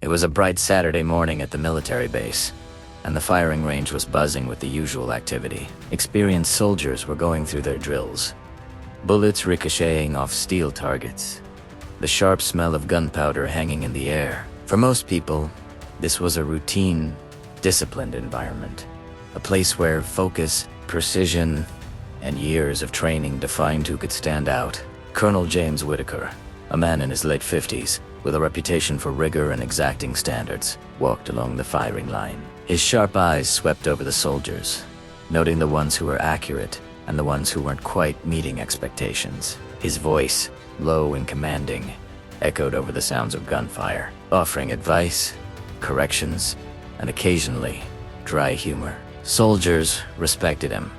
It was a bright Saturday morning at the military base, and the firing range was buzzing with the usual activity. Experienced soldiers were going through their drills, bullets ricocheting off steel targets, the sharp smell of gunpowder hanging in the air. For most people, this was a routine, disciplined environment, a place where focus, precision, and years of training defined who could stand out. Colonel James Whitaker, a man in his late 50s, with a reputation for rigor and exacting standards, walked along the firing line. His sharp eyes swept over the soldiers, noting the ones who were accurate and the ones who weren't quite meeting expectations. His voice, low and commanding, echoed over the sounds of gunfire, offering advice, corrections, and occasionally, dry humor. Soldiers respected him,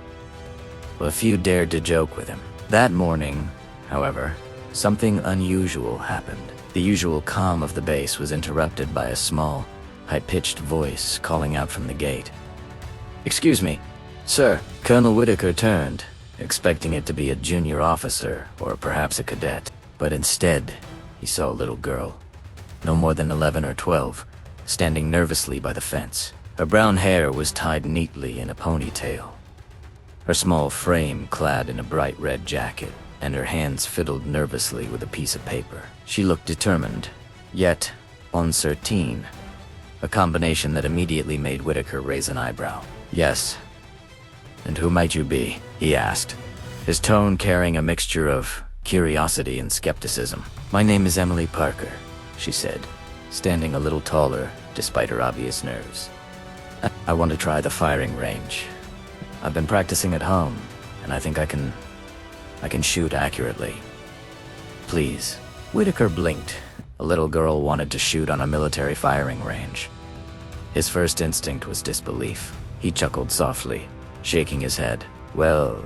but a few dared to joke with him. That morning, however, something unusual happened. The usual calm of the base was interrupted by a small, high-pitched voice calling out from the gate. "Excuse me, sir." Colonel Whitaker turned, expecting it to be a junior officer or perhaps a cadet. But instead, he saw a little girl, no more than 11 or 12, standing nervously by the fence. Her brown hair was tied neatly in a ponytail, her small frame clad in a bright red jacket, and her hands fiddled nervously with a piece of paper. She looked determined, yet uncertain, a combination that immediately made Whitaker raise an eyebrow. "Yes. And who might you be?" he asked, his tone carrying a mixture of curiosity and skepticism. "My name is Emily Parker," she said, standing a little taller despite her obvious nerves. "I want to try the firing range. I've been practicing at home, and I think I can shoot accurately. Please." Whitaker blinked. A little girl wanted to shoot on a military firing range. His first instinct was disbelief. He chuckled softly, shaking his head. "Well,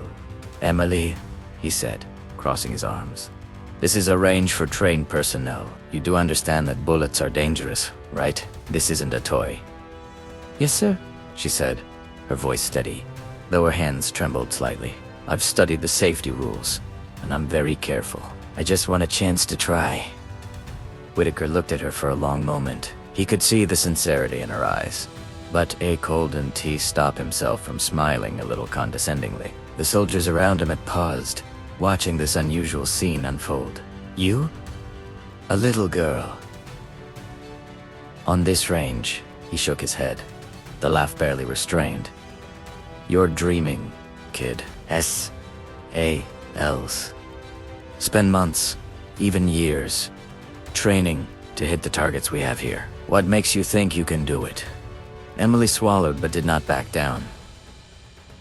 Emily," he said, crossing his arms, "this is a range for trained personnel. You do understand that bullets are dangerous, right? This isn't a toy." "Yes, sir," she said, her voice steady, though her hands trembled slightly. "I've studied the safety rules, and I'm very careful. I just want a chance to try." Whitaker looked at her for a long moment. He could see the sincerity in her eyes, but couldn't stop himself from smiling a little condescendingly. The soldiers around him had paused, watching this unusual scene unfold. "You? A little girl? On this range?" He shook his head, the laugh barely restrained. "You're dreaming, kid. else. Spend months, even years, training to hit the targets we have here. What makes you think you can do it?" Emily swallowed but did not back down.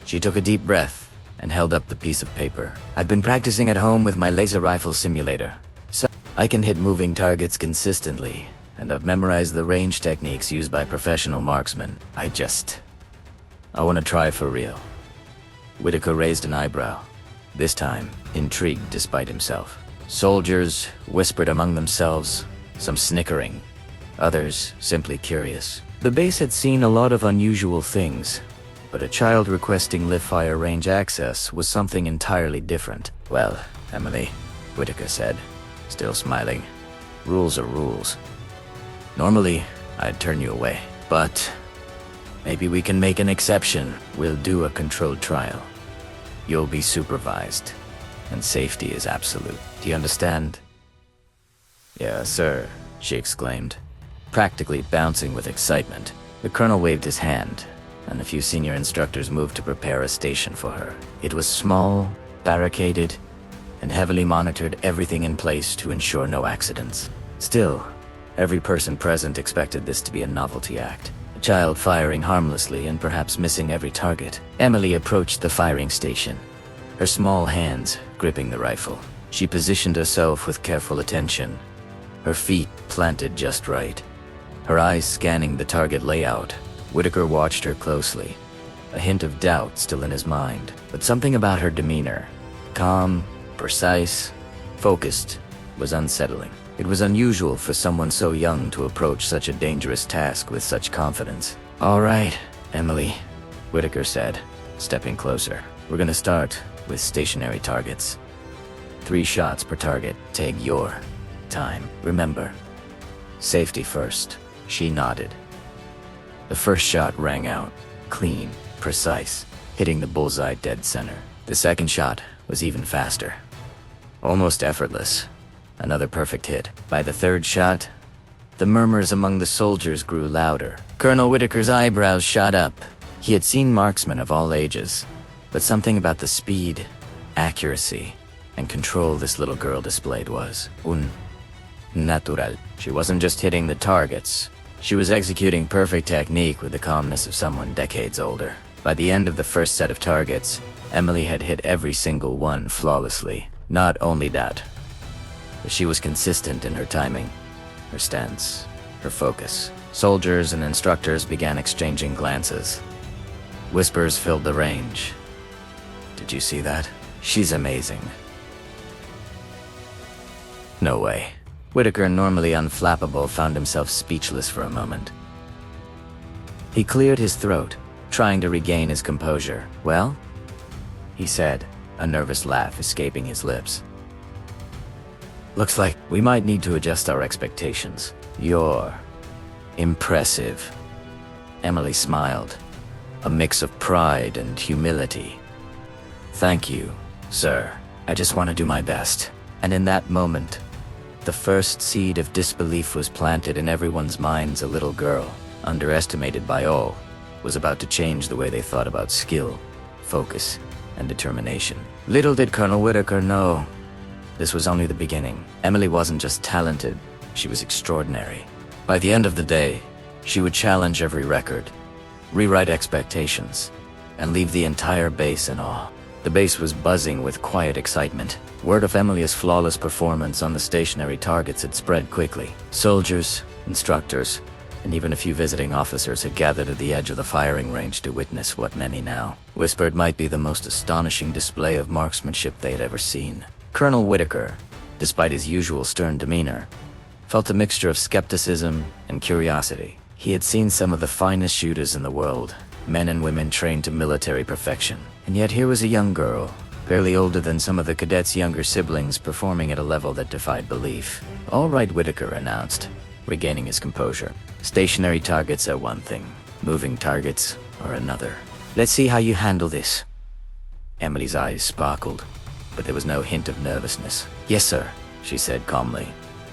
She took a deep breath and held up the piece of paper. "I've been practicing at home with my laser rifle simulator, so I can hit moving targets consistently, and I've memorized the range techniques used by professional marksmen. I want to try for real." Whitaker raised an eyebrow, this time intrigued despite himself. Soldiers whispered among themselves, some snickering, others simply curious. The base had seen a lot of unusual things, but a child requesting live-fire range access was something entirely different. "Well, Emily," Whitaker said, still smiling, "rules are rules. Normally, I'd turn you away, but maybe we can make an exception. We'll do a controlled trial. You'll be supervised, and safety is absolute. Do you understand?" "Yes, sir," she exclaimed, practically bouncing with excitement. The colonel waved his hand, and a few senior instructors moved to prepare a station for her. It was small, barricaded, and heavily monitored, everything in place to ensure no accidents. Still, every person present expected this to be a novelty act. A child firing harmlessly and perhaps missing every target. Emily approached the firing station, her small hands gripping the rifle. She positioned herself with careful attention, her feet planted just right, her eyes scanning the target layout. Whitaker watched her closely, a hint of doubt still in his mind, but something about her demeanor, calm, precise, focused, was unsettling. It was unusual for someone so young to approach such a dangerous task with such confidence. "All right, Emily," Whitaker said, stepping closer. "We're gonna start with stationary targets. 3 shots per target. Take your time. Remember, safety first." She nodded. The first shot rang out, clean, precise, hitting the bullseye dead center. The second shot was even faster, almost effortless. Another perfect hit. By the third shot, the murmurs among the soldiers grew louder. Colonel Whitaker's eyebrows shot up. He had seen marksmen of all ages, but something about the speed, accuracy, and control this little girl displayed was natural. She wasn't just hitting the targets. She was executing perfect technique with the calmness of someone decades older. By the end of the first set of targets, Emily had hit every single one flawlessly. Not only that, but she was consistent in her timing, her stance, her focus. Soldiers and instructors began exchanging glances. Whispers filled the range. Did you see that? She's amazing. No way. Whitaker, normally unflappable, found himself speechless for a moment. He cleared his throat, trying to regain his composure. Well? He said, a nervous laugh escaping his lips. Looks like we might need to adjust our expectations. You're impressive. Emily smiled, a mix of pride and humility. Thank you, sir. I just want to do my best. And in that moment, the first seed of disbelief was planted in everyone's minds. A little girl, underestimated by all, was about to change the way they thought about skill, focus, and determination. Little did Colonel Whitaker know, this was only the beginning. Emily wasn't just talented, she was extraordinary. By the end of the day, she would challenge every record, rewrite expectations, and leave the entire base in awe. The base was buzzing with quiet excitement. Word of Emily's flawless performance on the stationary targets had spread quickly. Soldiers, instructors, and even a few visiting officers had gathered at the edge of the firing range to witness what many now whispered might be the most astonishing display of marksmanship they had ever seen. Colonel Whitaker, despite his usual stern demeanor, felt a mixture of skepticism and curiosity. He had seen some of the finest shooters in the world, men and women trained to military perfection. And yet here was a young girl, barely older than some of the cadets' younger siblings, performing at a level that defied belief. All right, Whitaker announced, regaining his composure. Stationary targets are one thing, moving targets are another. Let's see how you handle this. Emily's eyes sparkled, but there was no hint of nervousness. Yes, sir, she said calmly,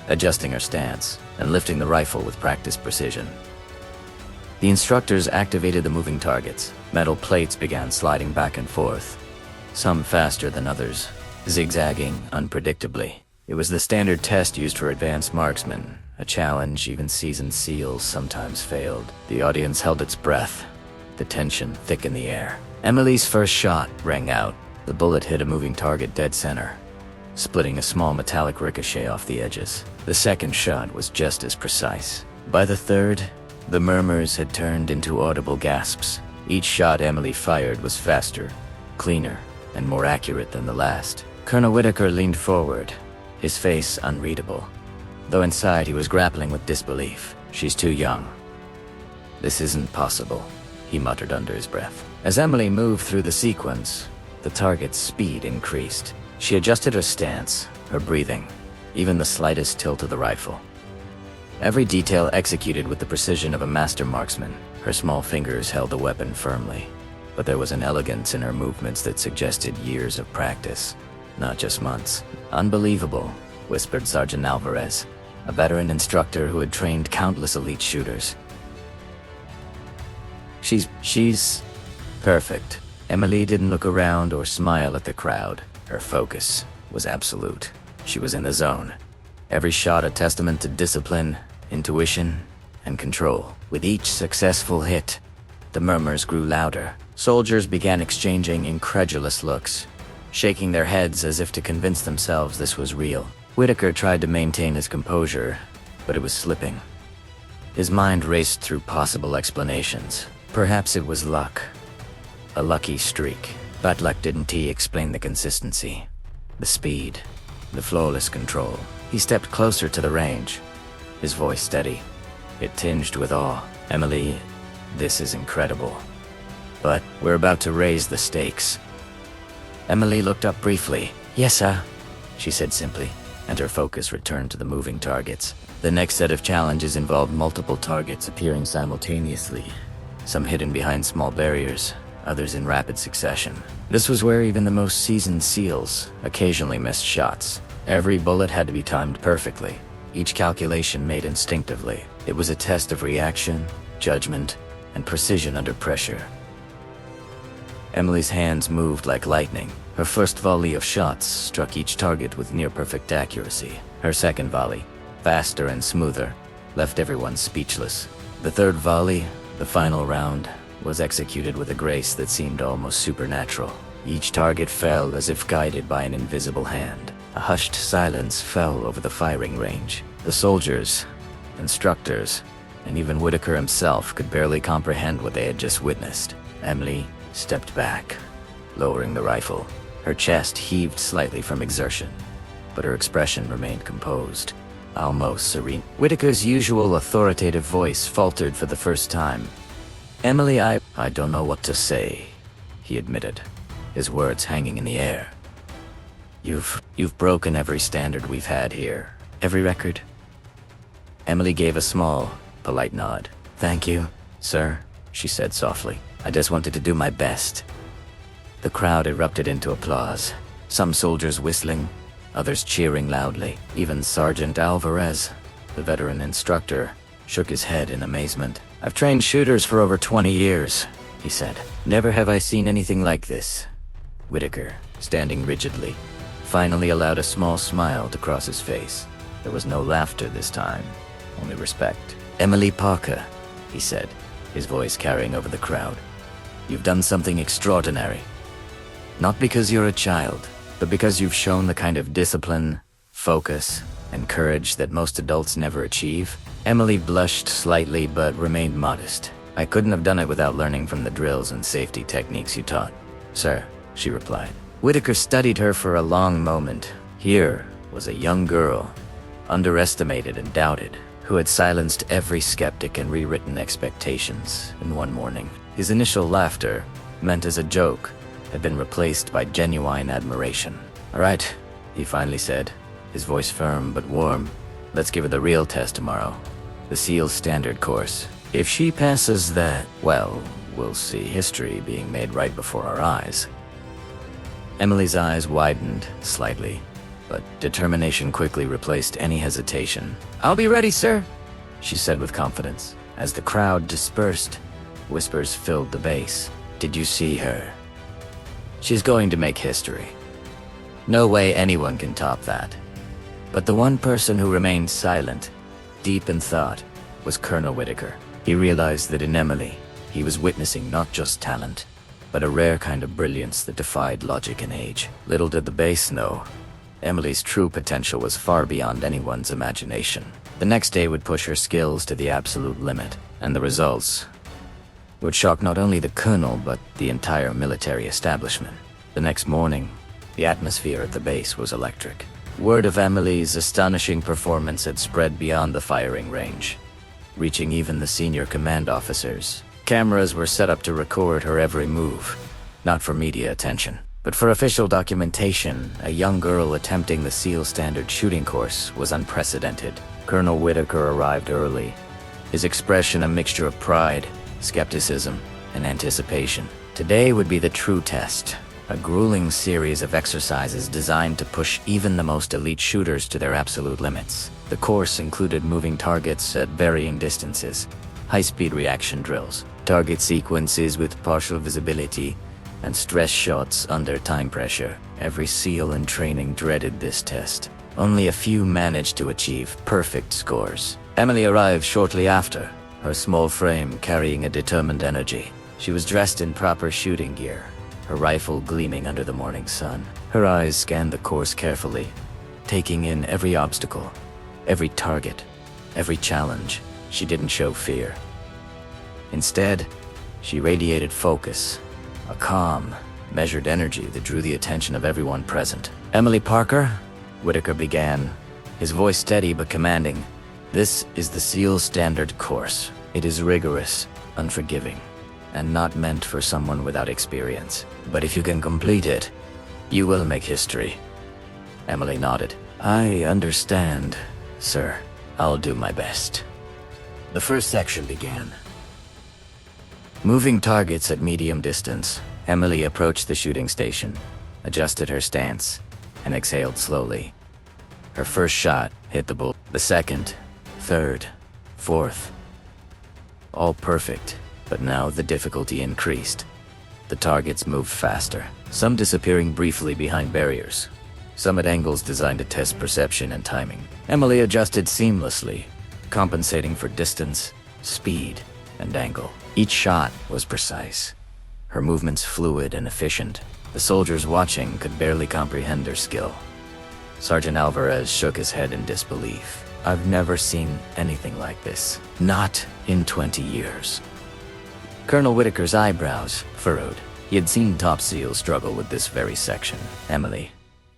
adjusting her stance and lifting the rifle with practiced precision. The instructors activated the moving targets. Metal plates began sliding back and forth, some faster than others, zigzagging unpredictably. It was the standard test used for advanced marksmen, a challenge even seasoned SEALs sometimes failed. The audience held its breath, the tension thick in the air. Emily's first shot rang out. The bullet hit a moving target dead center, splitting a small metallic ricochet off the edges. The second shot was just as precise. By the third, the murmurs had turned into audible gasps. Each shot Emily fired was faster, cleaner, and more accurate than the last. Colonel Whitaker leaned forward, his face unreadable, though inside he was grappling with disbelief. She's too young. This isn't possible, he muttered under his breath. As Emily moved through the sequence, the target's speed increased. She adjusted her stance, her breathing, even the slightest tilt of the rifle. Every detail executed with the precision of a master marksman. Her small fingers held the weapon firmly, but there was an elegance in her movements that suggested years of practice, not just months. Unbelievable, whispered Sergeant Alvarez, a veteran instructor who had trained countless elite shooters. She's perfect. Emily didn't look around or smile at the crowd. Her focus was absolute. She was in the zone. Every shot a testament to discipline, intuition, and control. With each successful hit, the murmurs grew louder. Soldiers began exchanging incredulous looks, shaking their heads as if to convince themselves this was real. Whitaker tried to maintain his composure, but it was slipping. His mind raced through possible explanations. Perhaps it was luck. A lucky streak. But luck didn't explain the consistency, the speed, the flawless control. He stepped closer to the range, his voice steady. It tinged with awe. Emily, this is incredible. But we're about to raise the stakes. Emily looked up briefly. Yes, sir, she said simply, and her focus returned to the moving targets. The next set of challenges involved multiple targets appearing simultaneously, some hidden behind small barriers, others in rapid succession. This was where even the most seasoned SEALs occasionally missed shots. Every bullet had to be timed perfectly, each calculation made instinctively. It was a test of reaction, judgment, and precision under pressure. Emily's hands moved like lightning. Her first volley of shots struck each target with near-perfect accuracy. Her second volley, faster and smoother, left everyone speechless. The third volley, the final round, was executed with a grace that seemed almost supernatural. Each target fell as if guided by an invisible hand. A hushed silence fell over the firing range. The soldiers, instructors, and even Whitaker himself could barely comprehend what they had just witnessed. Emily stepped back, lowering the rifle. Her chest heaved slightly from exertion, but her expression remained composed, almost serene. Whitaker's usual authoritative voice faltered for the first time. "Emily, I don't know what to say," he admitted, his words hanging in the air. You've broken every standard we've had here. Every record." Emily gave a small, polite nod. "Thank you, sir," she said softly. "I just wanted to do my best." The crowd erupted into applause, some soldiers whistling, others cheering loudly. Even Sergeant Alvarez, the veteran instructor, shook his head in amazement. "I've trained shooters for over 20 years, he said. "Never have I seen anything like this." Whitaker, standing rigidly, finally allowed a small smile to cross his face. There was no laughter this time, only respect. "Emily Parker," he said, his voice carrying over the crowd. "You've done something extraordinary. Not because you're a child, but because you've shown the kind of discipline, focus, and courage that most adults never achieve." Emily blushed slightly but remained modest. "I couldn't have done it without learning from the drills and safety techniques you taught, sir," she replied. Whitaker studied her for a long moment. Here was a young girl, underestimated and doubted, who had silenced every skeptic and rewritten expectations in one morning. His initial laughter, meant as a joke, had been replaced by genuine admiration. "All right," he finally said, his voice firm but warm. "Let's give her the real test tomorrow. The SEAL standard course. If she passes that, well, we'll see history being made right before our eyes." Emily's eyes widened slightly, but determination quickly replaced any hesitation. "I'll be ready, sir," she said with confidence. As the crowd dispersed, whispers filled the base. "Did you see her? She's going to make history. No way anyone can top that." But the one person who remained silent, deep in thought, was Colonel Whitaker. He realized that in Emily, he was witnessing not just talent, but a rare kind of brilliance that defied logic and age. Little did the base know, Emily's true potential was far beyond anyone's imagination. The next day would push her skills to the absolute limit, and the results would shock not only the colonel but the entire military establishment. The next morning, the atmosphere at the base was electric. Word of Emily's astonishing performance had spread beyond the firing range, reaching even the senior command officers. Cameras were set up to record her every move, not for media attention, but for official documentation. A young girl attempting the SEAL standard shooting course was unprecedented. Colonel Whitaker arrived early, his expression a mixture of pride, skepticism, and anticipation. Today would be the true test, a grueling series of exercises designed to push even the most elite shooters to their absolute limits. The course included moving targets at varying distances, high-speed reaction drills, target sequences with partial visibility, and stress shots under time pressure. Every SEAL in training dreaded this test. Only a few managed to achieve perfect scores. Emily arrived shortly after, her small frame carrying a determined energy. She was dressed in proper shooting gear, her rifle gleaming under the morning sun. Her eyes scanned the course carefully, taking in every obstacle, every target, every challenge. She didn't show fear. Instead, she radiated focus, a calm, measured energy that drew the attention of everyone present. "Emily Parker," Whitaker began, his voice steady but commanding. "This is the SEAL standard course. It is rigorous, unforgiving, and not meant for someone without experience. But if you can complete it, you will make history." Emily nodded. "I understand, sir." I'll do my best. The first section began. Moving targets at medium distance, Emily approached the shooting station, adjusted her stance, and exhaled slowly. Her first shot hit the bull. The second, third, fourth. All perfect, but now the difficulty increased. The targets moved faster, some disappearing briefly behind barriers, some at angles designed to test perception and timing. Emily adjusted seamlessly, compensating for distance, speed, and angle. Each shot was precise, her movements fluid and efficient. The soldiers watching could barely comprehend her skill. Sergeant Alvarez shook his head in disbelief. I've never seen anything like this. Not in 20 years. Colonel Whitaker's eyebrows furrowed. He had seen top SEALs struggle with this very section. Emily,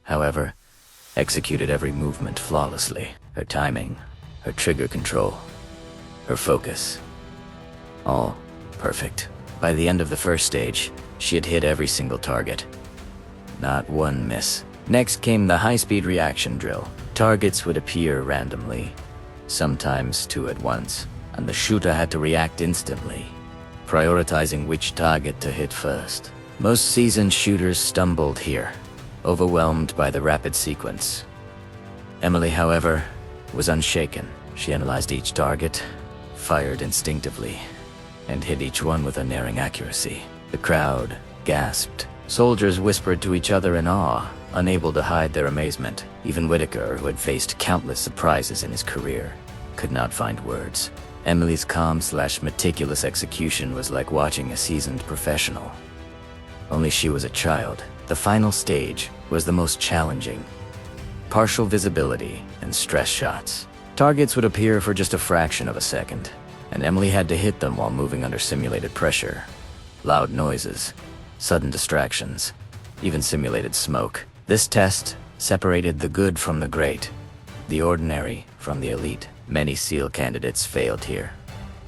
however, executed every movement flawlessly. Her timing, her trigger control, her focus. All perfect. By the end of the first stage, she had hit every single target. Not one miss. Next came the high-speed reaction drill. Targets would appear randomly, sometimes two at once, and the shooter had to react instantly, prioritizing which target to hit first. Most seasoned shooters stumbled here, overwhelmed by the rapid sequence. Emily, however, was unshaken. She analyzed each target, fired instinctively, and hit each one with unerring accuracy. The crowd gasped. Soldiers whispered to each other in awe, unable to hide their amazement. Even Whitaker, who had faced countless surprises in his career, could not find words. Emily's calm/meticulous execution was like watching a seasoned professional. Only she was a child. The final stage was the most challenging. Partial visibility and stress shots. Targets would appear for just a fraction of a second, and Emily had to hit them while moving under simulated pressure. Loud noises, sudden distractions, even simulated smoke. This test separated the good from the great, the ordinary from the elite. Many SEAL candidates failed here,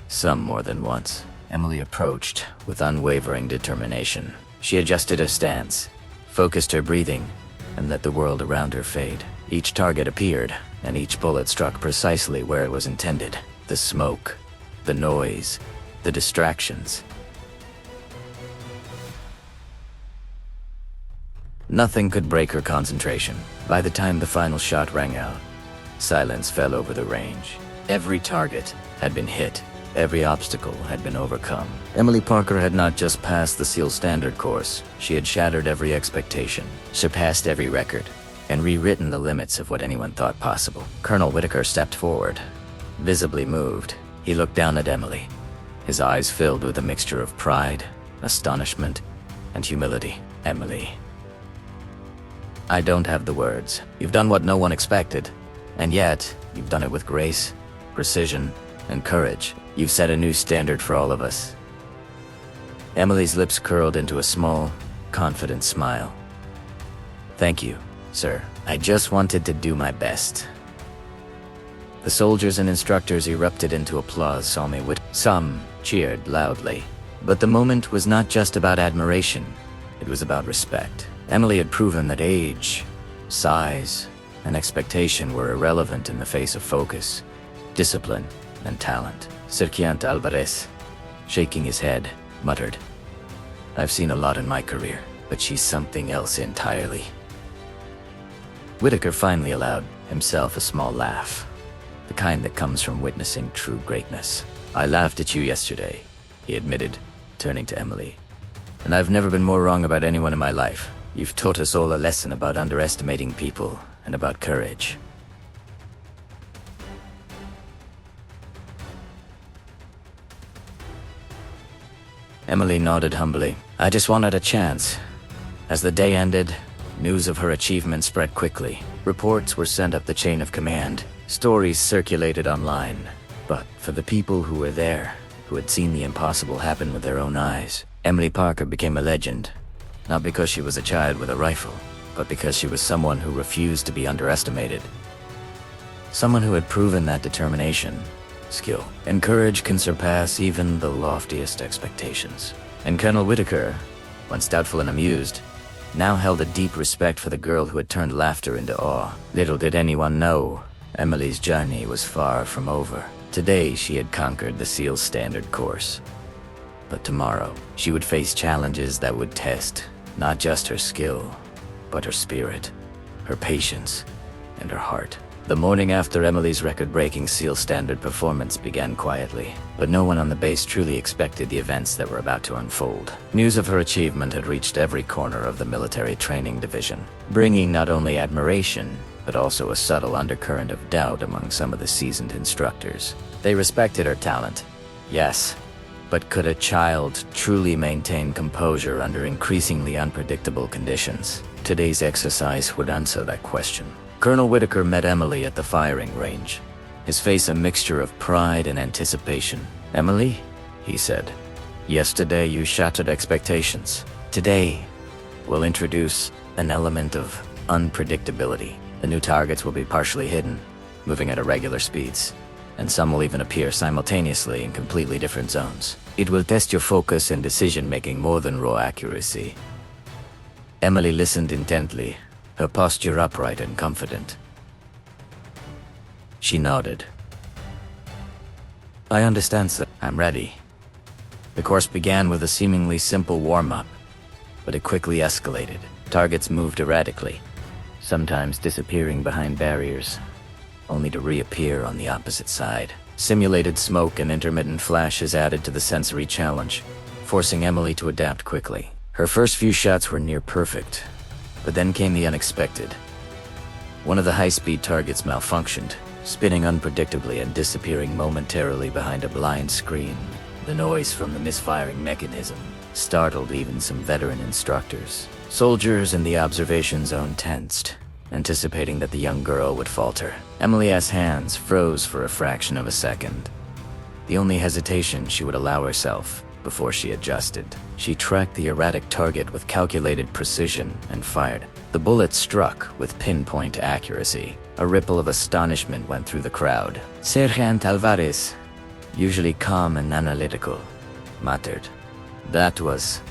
some more than once. Emily approached with unwavering determination. She adjusted her stance, focused her breathing, and let the world around her fade. Each target appeared, and each bullet struck precisely where it was intended. The smoke, the noise, the distractions. Nothing could break her concentration. By the time the final shot rang out, silence fell over the range. Every target had been hit. Every obstacle had been overcome. Emily Parker had not just passed the SEAL Standard course, she had shattered every expectation, surpassed every record, and rewritten the limits of what anyone thought possible. Colonel Whitaker stepped forward, visibly moved. He looked down at Emily, his eyes filled with a mixture of pride, astonishment, and humility. Emily, I don't have the words. You've done what no one expected, and yet you've done it with grace, precision, and courage. You've set a new standard for all of us. Emily's lips curled into a small, confident smile. Thank you, sir. I just wanted to do my best. The soldiers and instructors erupted into applause. Some cheered loudly. But the moment was not just about admiration. It was about respect. Emily had proven that age, size, and expectation were irrelevant in the face of focus, discipline, and talent. Sergeant Alvarez, shaking his head, muttered, I've seen a lot in my career, but she's something else entirely. Whitaker finally allowed himself a small laugh, the kind that comes from witnessing true greatness. I laughed at you yesterday, he admitted, turning to Emily. And I've never been more wrong about anyone in my life. You've taught us all a lesson about underestimating people and about courage. Emily nodded humbly. I just wanted a chance. As the day ended, news of her achievement spread quickly. Reports were sent up the chain of command. Stories circulated online. But for the people who were there, who had seen the impossible happen with their own eyes, Emily Parker became a legend. Not because she was a child with a rifle, but because she was someone who refused to be underestimated. Someone who had proven that determination, skill, and courage can surpass even the loftiest expectations. And Colonel Whitaker, once doubtful and amused, now held a deep respect for the girl who had turned laughter into awe. Little did anyone know, Emily's journey was far from over. Today, she had conquered the SEAL standard course. But tomorrow, she would face challenges that would test not just her skill, but her spirit, her patience, and her heart. The morning after Emily's record-breaking SEAL standard performance began quietly, but no one on the base truly expected the events that were about to unfold. News of her achievement had reached every corner of the military training division, bringing not only admiration, but also a subtle undercurrent of doubt among some of the seasoned instructors. They respected her talent, yes, but could a child truly maintain composure under increasingly unpredictable conditions? Today's exercise would answer that question. Colonel Whitaker met Emily at the firing range, his face a mixture of pride and anticipation. "Emily," he said, "yesterday you shattered expectations. Today, we'll introduce an element of unpredictability. The new targets will be partially hidden, moving at irregular speeds, and some will even appear simultaneously in completely different zones. It will test your focus and decision-making more than raw accuracy." Emily listened intently, her posture upright and confident. She nodded. "I understand, sir. I'm ready." The course began with a seemingly simple warm-up, but it quickly escalated. Targets moved erratically, sometimes disappearing behind barriers, only to reappear on the opposite side. Simulated smoke and intermittent flashes added to the sensory challenge, forcing Emily to adapt quickly. Her first few shots were near perfect, but then came the unexpected. One of the high-speed targets malfunctioned, spinning unpredictably and disappearing momentarily behind a blind screen. The noise from the misfiring mechanism startled even some veteran instructors. Soldiers in the observation zone tensed, anticipating that the young girl would falter. Emily's hands froze for a fraction of a second, the only hesitation she would allow herself before she adjusted. She tracked the erratic target with calculated precision and fired. The bullet struck with pinpoint accuracy. A ripple of astonishment went through the crowd. Sergeant Alvarez, usually calm and analytical, muttered, "That was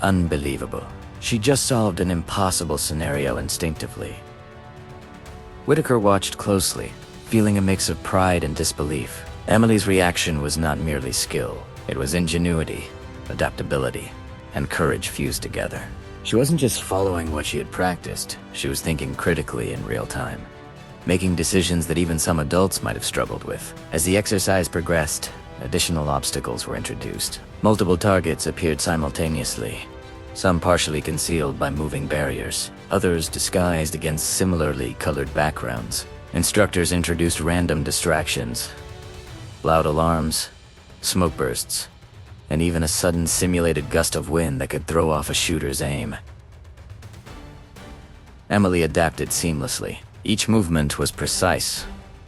unbelievable." She just solved an impossible scenario instinctively. Whitaker watched closely, feeling a mix of pride and disbelief. Emily's reaction was not merely skill. It was ingenuity, adaptability, and courage fused together. She wasn't just following what she had practiced, she was thinking critically in real time, making decisions that even some adults might have struggled with. As the exercise progressed, additional obstacles were introduced. Multiple targets appeared simultaneously, some partially concealed by moving barriers, others disguised against similarly colored backgrounds. Instructors introduced random distractions, loud alarms, smoke bursts, and even a sudden simulated gust of wind that could throw off a shooter's aim. Emily adapted seamlessly. Each movement was precise,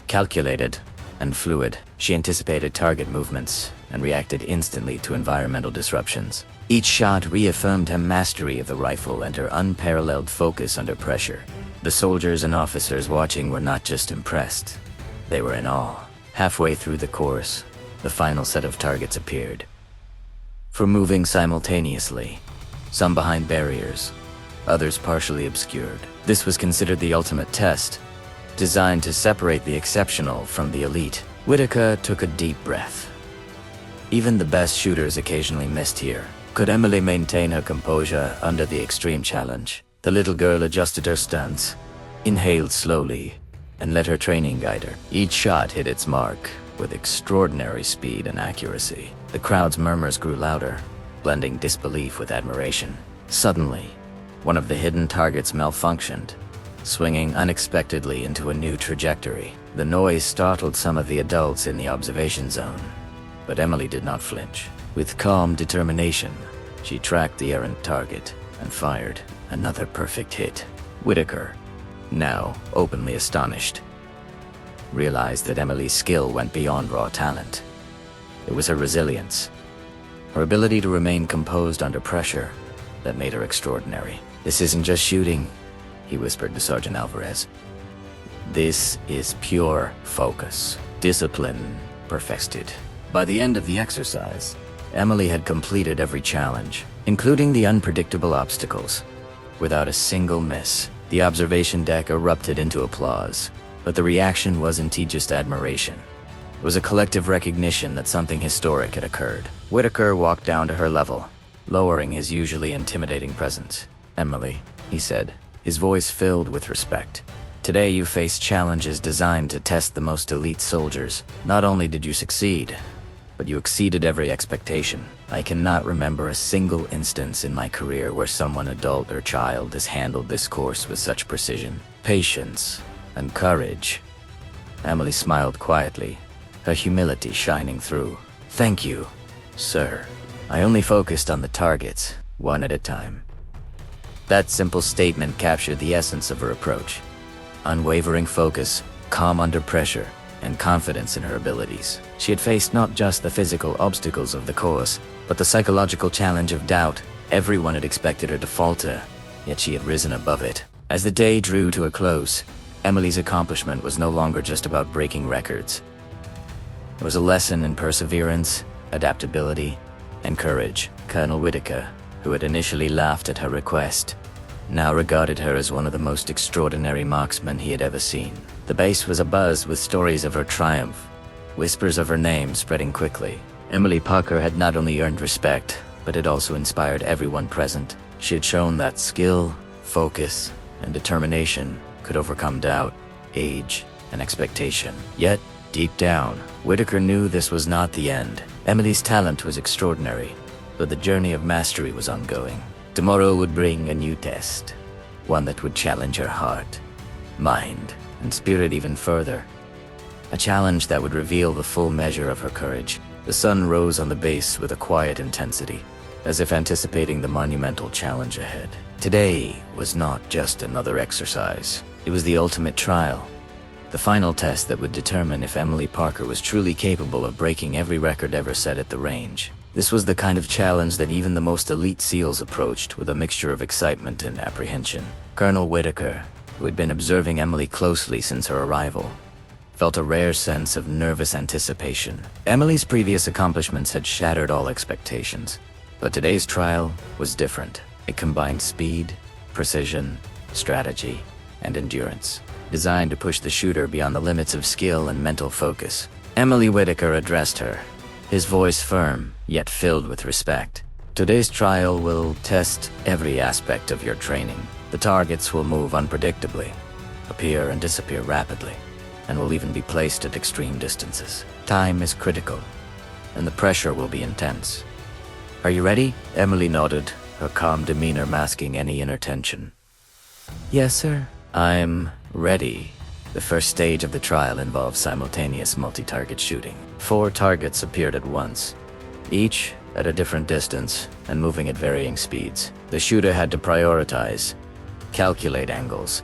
calculated, and fluid. She anticipated target movements and reacted instantly to environmental disruptions. Each shot reaffirmed her mastery of the rifle and her unparalleled focus under pressure. The soldiers and officers watching were not just impressed, they were in awe. Halfway through the course, the final set of targets appeared. For moving simultaneously, some behind barriers, others partially obscured. This was considered the ultimate test, designed to separate the exceptional from the elite. Whitaker took a deep breath. Even the best shooters occasionally missed here. Could Emily maintain her composure under the extreme challenge? The little girl adjusted her stance, inhaled slowly, and let her training guide her. Each shot hit its mark with extraordinary speed and accuracy. The crowd's murmurs grew louder, blending disbelief with admiration. Suddenly, one of the hidden targets malfunctioned, swinging unexpectedly into a new trajectory. The noise startled some of the adults in the observation zone, but Emily did not flinch. With calm determination, she tracked the errant target and fired another perfect hit. Whitaker, now openly astonished, realized that Emily's skill went beyond raw talent. It was her resilience, her ability to remain composed under pressure, that made her extraordinary. "This isn't just shooting," he whispered to Sergeant Alvarez. "This is pure focus, discipline perfected." By the end of the exercise, Emily had completed every challenge, including the unpredictable obstacles, without a single miss. The observation deck erupted into applause, But the reaction wasn't just admiration. It was a collective recognition that something historic had occurred. Whitaker walked down to her level, lowering his usually intimidating presence. "Emily," he said, his voice filled with respect. "Today you face challenges designed to test the most elite soldiers. Not only did you succeed, but you exceeded every expectation. I cannot remember a single instance in my career where someone, adult or child, has handled this course with such precision, patience, and courage." Emily smiled quietly, her humility shining through. "Thank you, sir. I only focused on the targets, one at a time." That simple statement captured the essence of her approach. Unwavering focus, calm under pressure, and confidence in her abilities. She had faced not just the physical obstacles of the course, but the psychological challenge of doubt. Everyone had expected her to falter, yet she had risen above it. As the day drew to a close, Emily's accomplishment was no longer just about breaking records. It was a lesson in perseverance, adaptability, and courage. Colonel Whitaker, who had initially laughed at her request, now regarded her as one of the most extraordinary marksmen he had ever seen. The base was abuzz with stories of her triumph, whispers of her name spreading quickly. Emily Parker had not only earned respect, but had also inspired everyone present. She had shown that skill, focus, and determination could overcome doubt, age, and expectation. Yet, deep down, Whitaker knew this was not the end. Emily's talent was extraordinary, but the journey of mastery was ongoing. Tomorrow would bring a new test, one that would challenge her heart, mind, and spirit even further. A challenge that would reveal the full measure of her courage. The sun rose on the base with a quiet intensity, as if anticipating the monumental challenge ahead. Today was not just another exercise. It was the ultimate trial, the final test that would determine if Emily Parker was truly capable of breaking every record ever set at the range. This was the kind of challenge that even the most elite SEALs approached with a mixture of excitement and apprehension. Colonel Whitaker, who had been observing Emily closely since her arrival, felt a rare sense of nervous anticipation. Emily's previous accomplishments had shattered all expectations, but today's trial was different. It combined speed, precision, strategy, and endurance, designed to push the shooter beyond the limits of skill and mental focus. Emily Whitaker addressed her, his voice firm, yet filled with respect. "Today's trial will test every aspect of your training. The targets will move unpredictably, appear and disappear rapidly, and will even be placed at extreme distances. Time is critical, and the pressure will be intense. Are you ready?" Emily nodded, her calm demeanor masking any inner tension. "Yes, sir." "I'm ready." The first stage of the trial involved simultaneous multi-target shooting. 4 targets appeared at once, each at a different distance and moving at varying speeds. The shooter had to prioritize, calculate angles,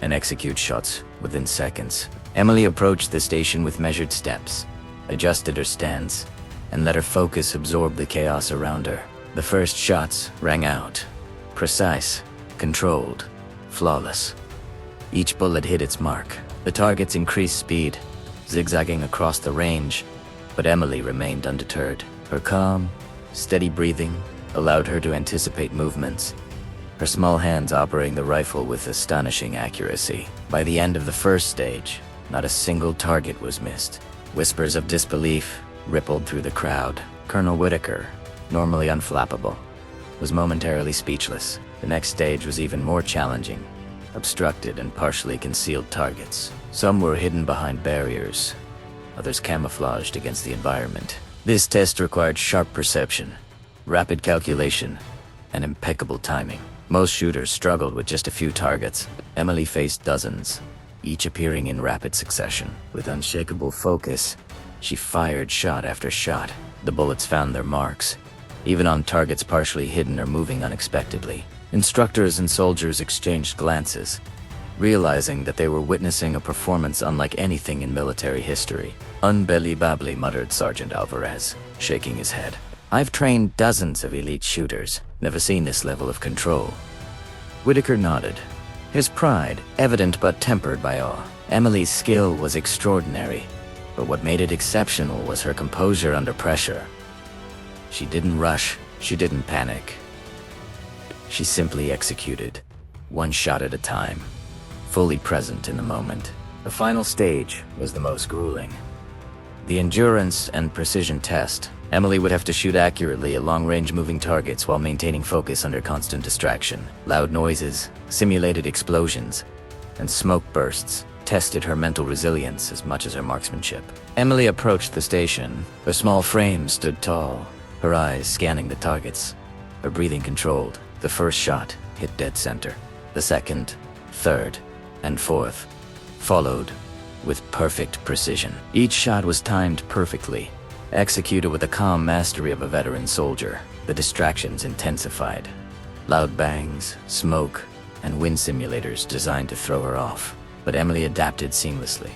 and execute shots within seconds. Emily approached the station with measured steps, adjusted her stance, and let her focus absorb the chaos around her. The first shots rang out, precise, controlled, flawless. Each bullet hit its mark. The targets increased speed, zigzagging across the range, but Emily remained undeterred. Her calm, steady breathing allowed her to anticipate movements, her small hands operating the rifle with astonishing accuracy. By the end of the first stage, not a single target was missed. Whispers of disbelief rippled through the crowd. Colonel Whitaker, normally unflappable, was momentarily speechless. The next stage was even more challenging. Obstructed and partially concealed targets. Some were hidden behind barriers, others camouflaged against the environment. This test required sharp perception, rapid calculation, and impeccable timing. Most shooters struggled with just a few targets. Emily faced dozens, each appearing in rapid succession. With unshakable focus, she fired shot after shot. The bullets found their marks, even on targets partially hidden or moving unexpectedly. Instructors and soldiers exchanged glances, realizing that they were witnessing a performance unlike anything in military history. "Unbelievably," muttered Sergeant Alvarez, shaking his head. "I've trained dozens of elite shooters, never seen this level of control." Whitaker nodded, his pride evident but tempered by awe. Emily's skill was extraordinary, but what made it exceptional was her composure under pressure. She didn't rush, she didn't panic. She simply executed, one shot at a time, fully present in the moment. The final stage was the most grueling. The endurance and precision test. Emily would have to shoot accurately at long-range moving targets while maintaining focus under constant distraction. Loud noises, simulated explosions, and smoke bursts tested her mental resilience as much as her marksmanship. Emily approached the station. Her small frame stood tall, her eyes scanning the targets, her breathing controlled. The first shot hit dead center. The second, third, and fourth followed with perfect precision. Each shot was timed perfectly, executed with the calm mastery of a veteran soldier. The distractions intensified. Loud bangs, smoke, and wind simulators designed to throw her off. But Emily adapted seamlessly.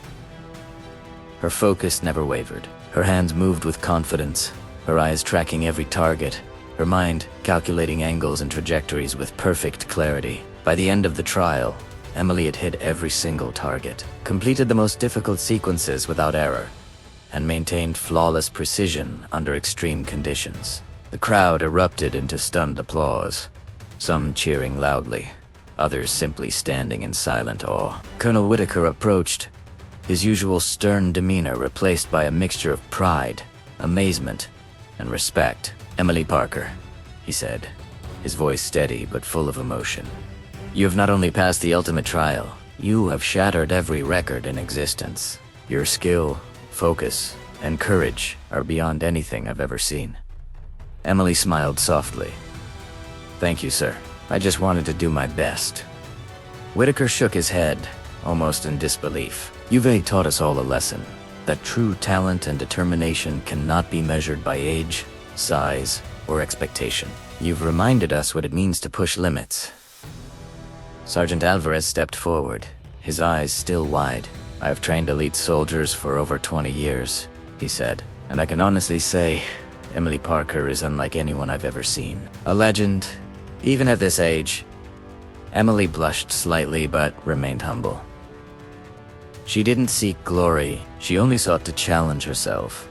Her focus never wavered. Her hands moved with confidence, her eyes tracking every target, her mind calculating angles and trajectories with perfect clarity. By the end of the trial, Emily had hit every single target, completed the most difficult sequences without error, and maintained flawless precision under extreme conditions. The crowd erupted into stunned applause, some cheering loudly, others simply standing in silent awe. Colonel Whitaker approached, his usual stern demeanor replaced by a mixture of pride, amazement, and respect. "Emily Parker," he said, his voice steady but full of emotion. "You have not only passed the ultimate trial, you have shattered every record in existence. Your skill, focus, and courage are beyond anything I've ever seen." Emily smiled softly. "Thank you, sir. I just wanted to do my best." Whitaker shook his head, almost in disbelief. "You've taught us all a lesson, that true talent and determination cannot be measured by age, size, or expectation. You've reminded us what it means to push limits." Sergeant Alvarez stepped forward, his eyes still wide. "I have trained elite soldiers for over 20 years, he said, "and I can honestly say Emily Parker is unlike anyone I've ever seen. A legend, even at this age." Emily blushed slightly but remained humble. She didn't seek glory, she only sought to challenge herself,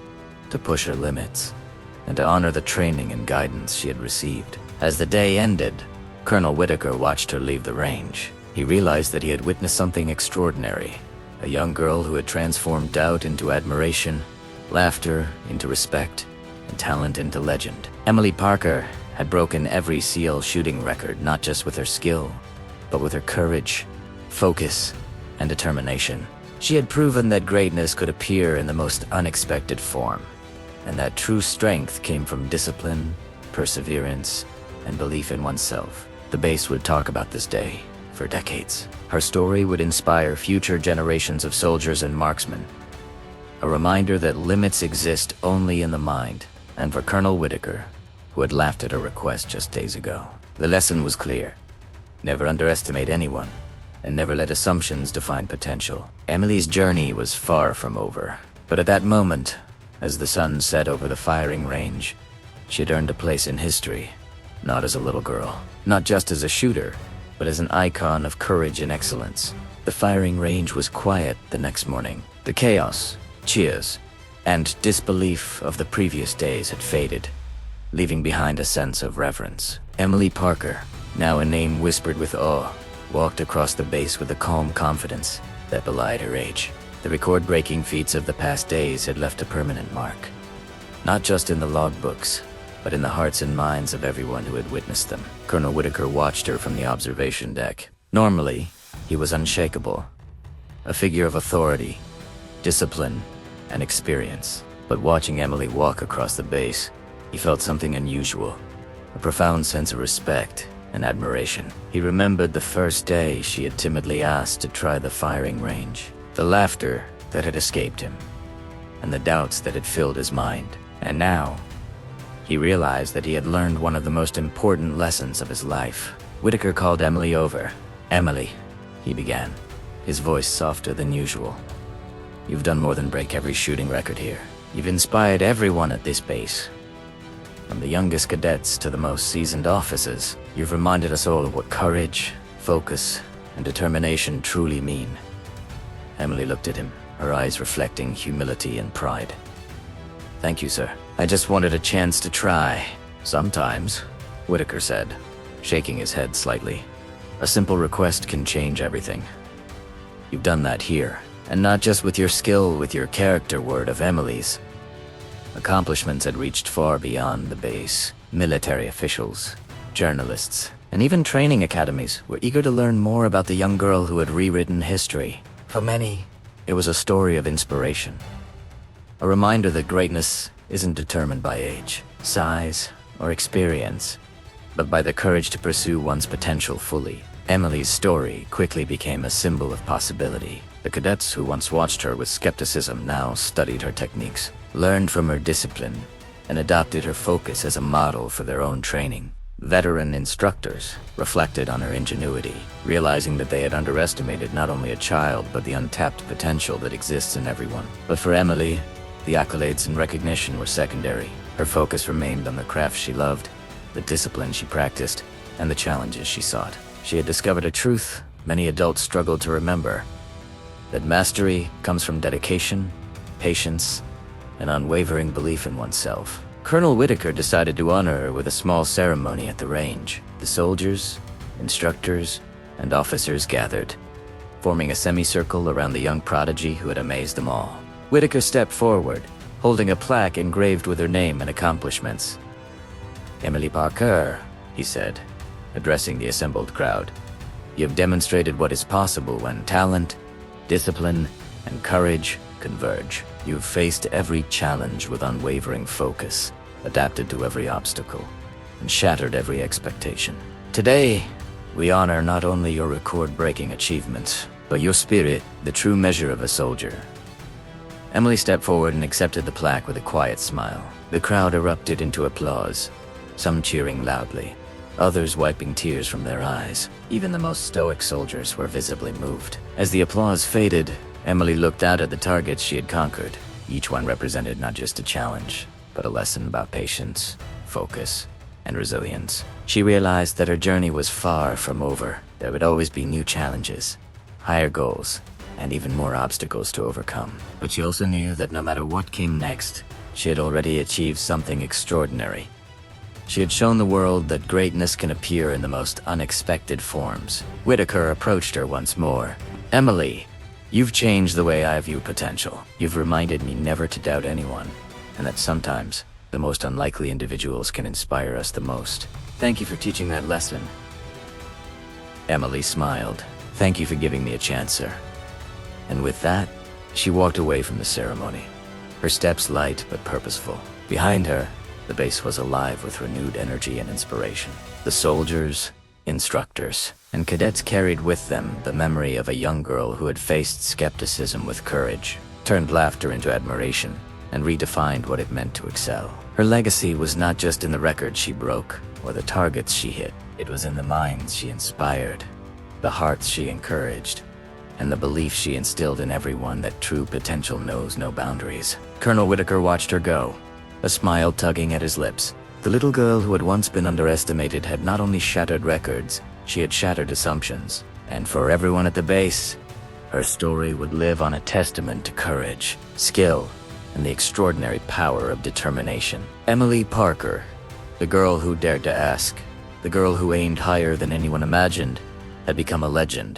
to push her limits, and to honor the training and guidance she had received. As the day ended, Colonel Whitaker watched her leave the range. He realized that he had witnessed something extraordinary, a young girl who had transformed doubt into admiration, laughter into respect, and talent into legend. Emily Parker had broken every SEAL shooting record, not just with her skill, but with her courage, focus, and determination. She had proven that greatness could appear in the most unexpected form, and that true strength came from discipline, perseverance, and belief in oneself. The base would talk about this day for decades. Her story would inspire future generations of soldiers and marksmen, a reminder that limits exist only in the mind. And for Colonel Whitaker, who had laughed at her request just days ago, the lesson was clear. Never underestimate anyone, and never let assumptions define potential. Emily's journey was far from over, but at that moment, as the sun set over the firing range, she had earned a place in history, not as a little girl, not just as a shooter, but as an icon of courage and excellence. The firing range was quiet the next morning. The chaos, cheers, and disbelief of the previous days had faded, leaving behind a sense of reverence. Emily Parker, now a name whispered with awe, walked across the base with a calm confidence that belied her age. The record-breaking feats of the past days had left a permanent mark, not just in the logbooks, but in the hearts and minds of everyone who had witnessed them. Colonel Whitaker watched her from the observation deck. Normally, he was unshakable, a figure of authority, discipline, and experience. But watching Emily walk across the base, he felt something unusual, a profound sense of respect and admiration. He remembered the first day she had timidly asked to try the firing range, the laughter that had escaped him, and the doubts that had filled his mind. And now, he realized that he had learned one of the most important lessons of his life. Whitaker called Emily over. "Emily," he began, his voice softer than usual. "You've done more than break every shooting record here. You've inspired everyone at this base. From the youngest cadets to the most seasoned officers, you've reminded us all of what courage, focus, and determination truly mean." Emily looked at him, her eyes reflecting humility and pride. "Thank you, sir. I just wanted a chance to try." "Sometimes," Whitaker said, shaking his head slightly, "a simple request can change everything. You've done that here, And not just with your skill, with your character. Word of Emily's accomplishments had reached far beyond the base. Military officials, journalists, and even training academies were eager to learn more about the young girl who had rewritten history. For many, it was a story of inspiration. A reminder that greatness isn't determined by age, size, or experience, but by the courage to pursue one's potential fully. Emily's story quickly became a symbol of possibility. The cadets who once watched her with skepticism now studied her techniques, learned from her discipline, and adopted her focus as a model for their own training. Veteran instructors reflected on her ingenuity, realizing that they had underestimated not only a child but the untapped potential that exists in everyone. But for Emily, the accolades and recognition were secondary. Her focus remained on the craft she loved, the discipline she practiced, and the challenges she sought. She had discovered a truth many adults struggled to remember: that mastery comes from dedication, patience, and unwavering belief in oneself. Colonel Whitaker decided to honor her with a small ceremony at the range. The soldiers, instructors, and officers gathered, forming a semicircle around the young prodigy who had amazed them all. Whitaker stepped forward, holding a plaque engraved with her name and accomplishments. "Emily Parker," he said, addressing the assembled crowd, "you have demonstrated what is possible when talent, discipline, and courage converge. You've faced every challenge with unwavering focus, adapted to every obstacle, and shattered every expectation. Today, we honor not only your record-breaking achievements, but your spirit, the true measure of a soldier." Emily stepped forward and accepted the plaque with a quiet smile. The crowd erupted into applause, some cheering loudly, others wiping tears from their eyes. Even the most stoic soldiers were visibly moved. As the applause faded, Emily looked out at the targets she had conquered. Each one represented not just a challenge, but a lesson about patience, focus, and resilience. She realized that her journey was far from over. There would always be new challenges, higher goals, and even more obstacles to overcome. But she also knew that no matter what came next, she had already achieved something extraordinary. She had shown the world that greatness can appear in the most unexpected forms. Whitaker approached her once more. "Emily, you've changed the way I view potential. You've reminded me never to doubt anyone, and that sometimes the most unlikely individuals can inspire us the most. Thank you for teaching that lesson." Emily smiled. "Thank you for giving me a chance, sir." And with that, she walked away from the ceremony, her steps light but purposeful. Behind her, the base was alive with renewed energy and inspiration. The soldiers, instructors, and cadets carried with them the memory of a young girl who had faced skepticism with courage, turned laughter into admiration, and redefined what it meant to excel. Her legacy was not just in the records she broke or the targets she hit. It was in the minds she inspired, the hearts she encouraged, and the belief she instilled in everyone that true potential knows no boundaries. Colonel Whitaker watched her go, a smile tugging at his lips. The little girl who had once been underestimated had not only shattered records, she had shattered assumptions. And for everyone at the base, her story would live on a testament to courage, skill, and the extraordinary power of determination. Emily Parker, the girl who dared to ask, the girl who aimed higher than anyone imagined, had become a legend,